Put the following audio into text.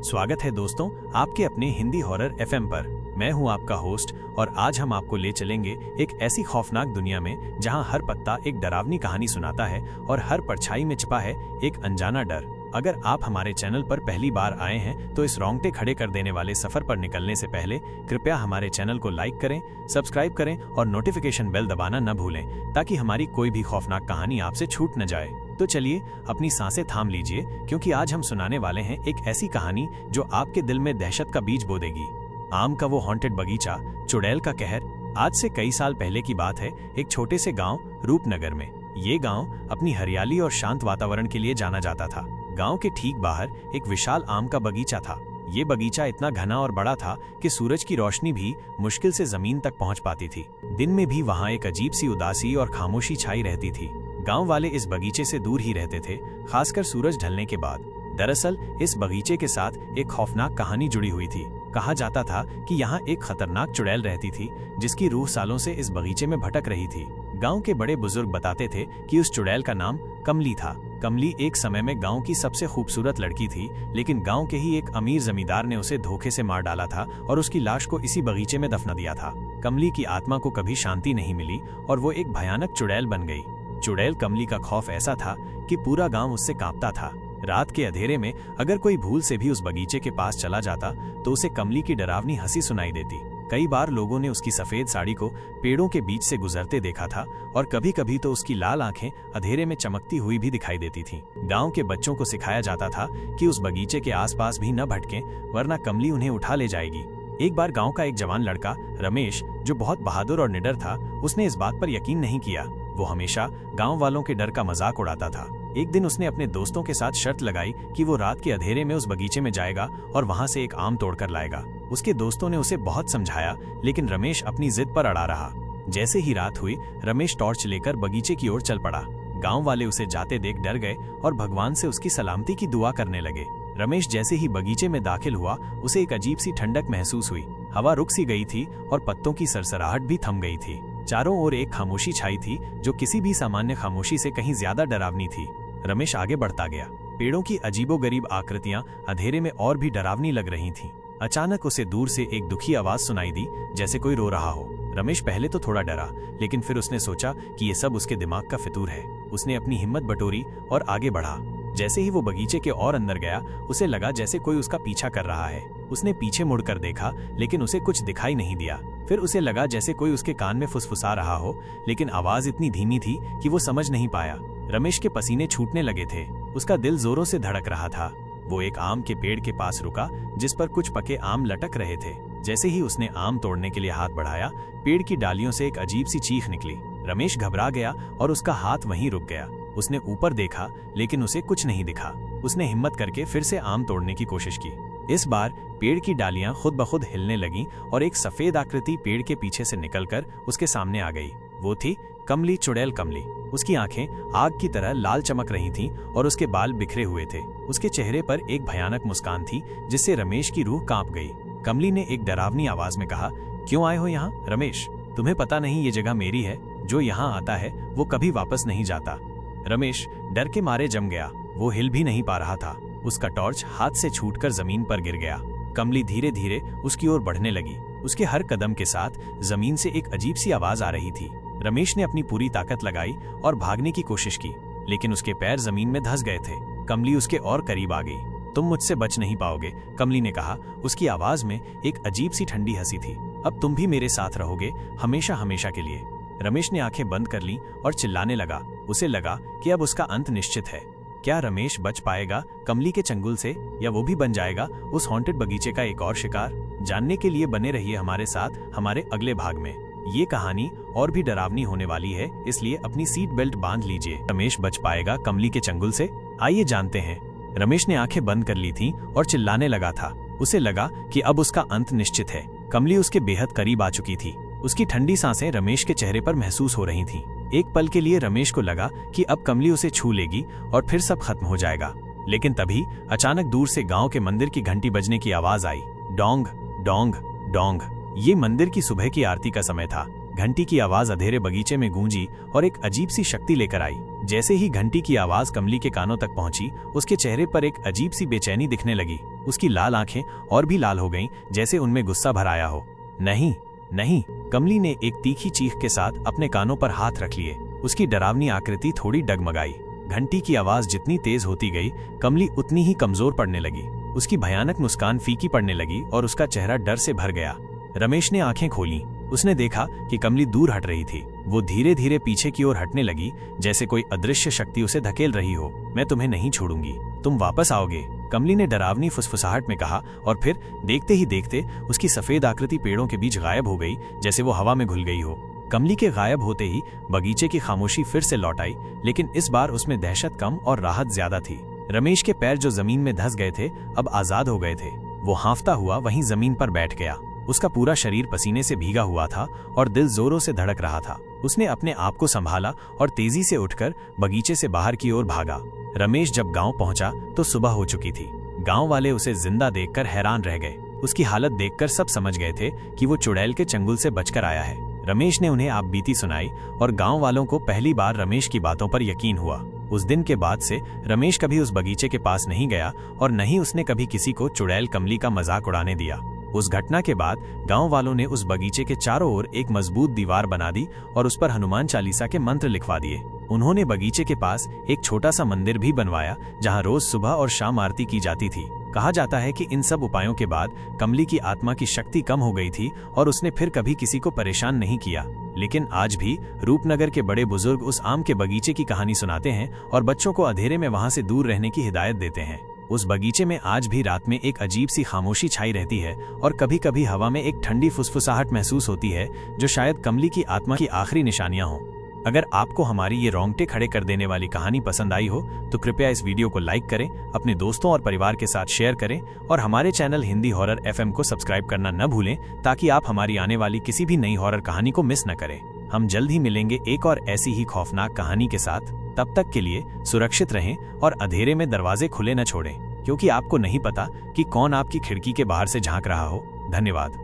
स्वागत है दोस्तों आपके अपने हिंदी हॉरर एफएम पर। मैं हूं आपका होस्ट और आज हम आपको ले चलेंगे एक ऐसी खौफनाक दुनिया में जहां हर पत्ता एक डरावनी कहानी सुनाता है और हर परछाई में छिपा है एक अनजाना डर। अगर आप हमारे चैनल पर पहली बार आए हैं तो इस रोंगटे खड़े कर देने वाले सफर पर निकलने से पहले कृपया हमारे चैनल को लाइक करें, सब्सक्राइब करें और नोटिफिकेशन बेल दबाना न भूलें ताकि हमारी कोई भी खौफनाक कहानी आपसे छूट न जाए। तो चलिए अपनी सांसें थाम लीजिए क्योंकि आज हम सुनाने वाले हैं एक ऐसी कहानी जो आपके दिल में दहशत का बीज बो देगी। आम का वो हॉन्टेड बगीचा, चुड़ैल का कहर। आज से कई साल पहले की बात है, एक छोटे से गांव रूपनगर में। ये गांव अपनी हरियाली और शांत वातावरण के लिए जाना जाता था। गांव के ठीक बाहर एक विशाल आम का बगीचा था। ये बगीचा इतना घना और बड़ा था कि सूरज की रोशनी भी मुश्किल से जमीन तक पहुंच पाती थी। दिन में भी वहां एक अजीब सी उदासी और खामोशी छाई रहती थी। गांव वाले इस बगीचे से दूर ही रहते थे, खासकर सूरज ढलने के बाद। दरअसल इस बगीचे के साथ एक खौफनाक कहानी जुड़ी हुई थी। कहा जाता था कि यहाँ एक खतरनाक चुड़ैल रहती थी जिसकी रूह सालों से इस बगीचे में भटक रही थी। गांव के बड़े बुजुर्ग बताते थे कि उस चुड़ैल का नाम कमली था। कमली एक समय में गांव की सबसे खूबसूरत लड़की थी, लेकिन गांव के ही एक अमीर जमींदार ने उसे धोखे से मार डाला था और उसकी लाश को इसी बगीचे में दफना दिया था। कमली की आत्मा को कभी शांति नहीं मिली और वो एक भयानक चुड़ैल बन गई। चुड़ैल कमली का खौफ ऐसा था कि पूरा गांव उससे कांपता था। रात के अंधेरे में अगर कोई भूल से भी उस बगीचे के पास चला जाता तो उसे कमली की डरावनी हंसी सुनाई देती। कई बार लोगों ने उसकी सफेद साड़ी को पेड़ों के बीच से गुजरते देखा था और कभी कभी तो उसकी लाल आंखें अंधेरे में चमकती हुई भी दिखाई देती थीं। गांव के बच्चों को सिखाया जाता था कि उस बगीचे के आसपास भी न भटकें वरना कमली उन्हें उठा ले जाएगी। एक बार गांव का एक जवान लड़का रमेश, जो बहुत बहादुर और निडर था, उसने इस बात पर यकीन नहीं किया। वो हमेशा गांव वालों के डर का मजाक उड़ाता था। एक दिन उसने अपने दोस्तों के साथ शर्त लगाई कि वो रात के अंधेरे में उस बगीचे में जाएगा और वहां से एक आम तोड़कर लाएगा। उसके दोस्तों ने उसे बहुत समझाया, लेकिन रमेश अपनी जिद पर अड़ा रहा। जैसे ही रात हुई, रमेश टॉर्च लेकर बगीचे की ओर चल पड़ा। गांव वाले उसे जाते देख डर गए और भगवान से उसकी सलामती की दुआ करने लगे। रमेश जैसे ही बगीचे में दाखिल हुआ, उसे एक अजीब सी ठंडक महसूस हुई। हवा रुक सी गई थी और पत्तों की सरसराहट भी थम गई थी। चारों ओर एक खामोशी छाई थी जो किसी भी सामान्य खामोशी से कहीं ज्यादा डरावनी थी। रमेश आगे बढ़ता गया। पेड़ों की अजीबोगरीब आकृतियां अंधेरे में और भी डरावनी लग रही थीं। अचानक उसे दूर से एक दुखी आवाज सुनाई दी, जैसे कोई रो रहा हो। रमेश पहले तो थोड़ा डरा, लेकिन फिर उसने सोचा कि ये सब उसके दिमाग का फितूर है। उसने अपनी हिम्मत बटोरी और आगे बढ़ा। जैसे ही वो बगीचे के और अंदर गया, उसे लगा जैसे कोई उसका पीछा कर रहा है। उसने पीछे मुड़कर देखा, लेकिन उसे कुछ दिखाई नहीं दिया। फिर उसे लगा जैसे कोई उसके कान में फुसफुसा रहा हो, लेकिन आवाज इतनी धीमी थी कि वो समझ नहीं पाया। रमेश के पसीने छूटने लगे थे। उसका दिल जोरों से धड़क रहा था। वो एक आम के पेड़ के पास रुका जिस पर कुछ पके आम लटक रहे थे। जैसे ही उसने आम तोड़ने के लिए हाथ बढ़ाया, पेड़ की डालियों से एक अजीब सी चीख निकली। रमेश घबरा गया और उसका हाथ वहीं रुक गया। उसने ऊपर देखा, लेकिन उसे कुछ नहीं दिखा। उसने हिम्मत करके फिर से आम तोड़ने की कोशिश की। इस बार पेड़ की डालियां खुद ब खुद हिलने लगीं और एक सफेद आकृति पेड़ के पीछे से निकलकर उसके सामने आ गई। वो थी कमली, चुड़ैल कमली। उसकी आंखें आग की तरह लाल चमक रही थीं और उसके बाल बिखरे हुए थे। उसके चेहरे पर एक भयानक मुस्कान थी जिससे रमेश की रूह कांप गई। कमली ने एक डरावनी आवाज में कहा, क्यों आए हो यहाँ रमेश? तुम्हें पता नहीं ये जगह मेरी है? जो यहाँ आता है वो कभी वापस नहीं जाता। रमेश डर के मारे जम गया। वो हिल भी नहीं पा रहा था। उसका टॉर्च हाथ से छूटकर जमीन पर गिर गया। कमली धीरे धीरे उसकी ओर बढ़ने लगी। उसके हर कदम के साथ जमीन से एक अजीब सी आवाज आ रही थी। रमेश ने अपनी पूरी ताकत लगाई और भागने की कोशिश की, लेकिन उसके पैर जमीन में धंस गए थे। कमली उसके और करीब आ गई। तुम मुझसे बच नहीं पाओगे, कमली ने कहा। उसकी आवाज में एक अजीब सी ठंडी हंसी थी। अब तुम भी मेरे साथ रहोगे, हमेशा हमेशा के लिए। रमेश ने आंखें बंद कर लीं और चिल्लाने लगा। उसे लगा कि अब उसका अंत निश्चित है। क्या रमेश बच पाएगा कमली के चंगुल से, या वो भी बन जाएगा उस हॉन्टेड बगीचे का एक और शिकार? जानने के लिए बने रहिए हमारे साथ हमारे अगले भाग में। ये कहानी और भी डरावनी होने वाली है, इसलिए अपनी सीट बेल्ट बांध लीजिए। रमेश बच पाएगा कमली के चंगुल से? आइए जानते हैं। रमेश ने आंखें बंद कर ली थीं और चिल्लाने लगा था। उसे लगा कि अब उसका अंत निश्चित है। कमली उसके बेहद करीब आ चुकी थी। उसकी ठंडी सांसें रमेश के चेहरे पर महसूस हो रही थीं। एक पल के लिए रमेश को लगा कि अब कमली उसे छू लेगी और फिर सब खत्म हो जाएगा। लेकिन तभी अचानक दूर से गांव के मंदिर की घंटी बजने की आवाज आई। Dong Dong Dong. ये मंदिर की सुबह की आरती का समय था। घंटी की आवाज अंधेरे बगीचे में गूंजी और एक अजीब सी शक्ति लेकर आई। जैसे ही घंटी की आवाज कमली के कानों तक पहुंची, उसके चेहरे पर एक अजीब सी बेचैनी दिखने लगी। उसकी लाल आंखें और भी लाल हो गईं, जैसे उनमें गुस्सा भर आया हो। नहीं नहीं, कमली ने एक तीखी चीख के साथ अपने कानों पर हाथ रख लिए। उसकी डरावनी आकृति थोड़ी डगमगाई। घंटी की आवाज जितनी तेज होती गई, कमली उतनी ही कमजोर पड़ने लगी। उसकी भयानक मुस्कान फीकी पड़ने लगी और उसका चेहरा डर से भर गया। रमेश ने आंखें खोली। उसने देखा कि कमली दूर हट रही थी। वो धीरे धीरे पीछे की ओर हटने लगी, जैसे कोई अदृश्य शक्ति उसे धकेल रही हो। मैं तुम्हें नहीं छोड़ूंगी, तुम वापस आओगे, कमली ने डरावनी फुसफुसाहट में कहा। और फिर देखते ही देखते उसकी सफेद आकृति पेड़ों के बीच गायब हो गई, जैसे वो हवा में घुल गई हो। कमली के गायब होते ही बगीचे की खामोशी फिर से लौट आई, लेकिन इस बार उसमें दहशत कम और राहत ज्यादा थी। रमेश के पैर जो जमीन में धंस गए थे, अब आजाद हो गए थे। वो हांफता हुआ वहीं जमीन पर बैठ गया। उसका पूरा शरीर पसीने से भीगा हुआ था और दिल जोरों से धड़क रहा था। उसने अपने आप को संभाला और तेजी से उठकर बगीचे से बाहर की ओर भागा। रमेश जब गांव पहुंचा तो सुबह हो चुकी थी। गांव वाले उसे जिंदा देखकर हैरान रह गए। उसकी हालत देखकर सब समझ गए थे कि वो चुड़ैल के चंगुल से बचकर आया है। रमेश ने उन्हें आपबीती सुनाई और गांव वालों को पहली बार रमेश की बातों पर यकीन हुआ। उस दिन के बाद से रमेश कभी उस बगीचे के पास नहीं गया और न ही उसने कभी किसी को चुड़ैल कमली का मजाक उड़ाने दिया। उस घटना के बाद गांव वालों ने उस बगीचे के चारों ओर एक मजबूत दीवार बना दी और उस पर हनुमान चालीसा के मंत्र लिखवा दिए। उन्होंने बगीचे के पास एक छोटा सा मंदिर भी बनवाया, जहां रोज सुबह और शाम आरती की जाती थी। कहा जाता है कि इन सब उपायों के बाद कमली की आत्मा की शक्ति कम हो गई थी और उसने फिर कभी किसी को परेशान नहीं किया। लेकिन आज भी रूपनगर के बड़े बुजुर्ग उस आम के बगीचे की कहानी सुनाते हैं और बच्चों को अंधेरे में वहां से दूर रहने की हिदायत देते हैं। उस बगीचे में आज भी रात में एक अजीब सी खामोशी छाई रहती है और कभी कभी हवा में एक ठंडी फुसफुसाहट महसूस होती है, जो शायद कमली की आत्मा की आखिरी निशानियां हों। अगर आपको हमारी ये रोंगटे खड़े कर देने वाली कहानी पसंद आई हो तो कृपया इस वीडियो को लाइक करें, अपने दोस्तों और परिवार के साथ शेयर करें और हमारे चैनल हिंदी हॉरर FM को सब्सक्राइब करना न भूलें, ताकि आप हमारी आने वाली किसी भी नई हॉरर कहानी को मिस न करें। हम जल्द ही मिलेंगे एक और ऐसी ही खौफनाक कहानी के साथ। तब तक के लिए सुरक्षित रहें और अंधेरे में दरवाजे खुले न छोड़ें, क्योंकि आपको नहीं पता कि कौन आपकी खिड़की के बाहर से झांक रहा हो। धन्यवाद।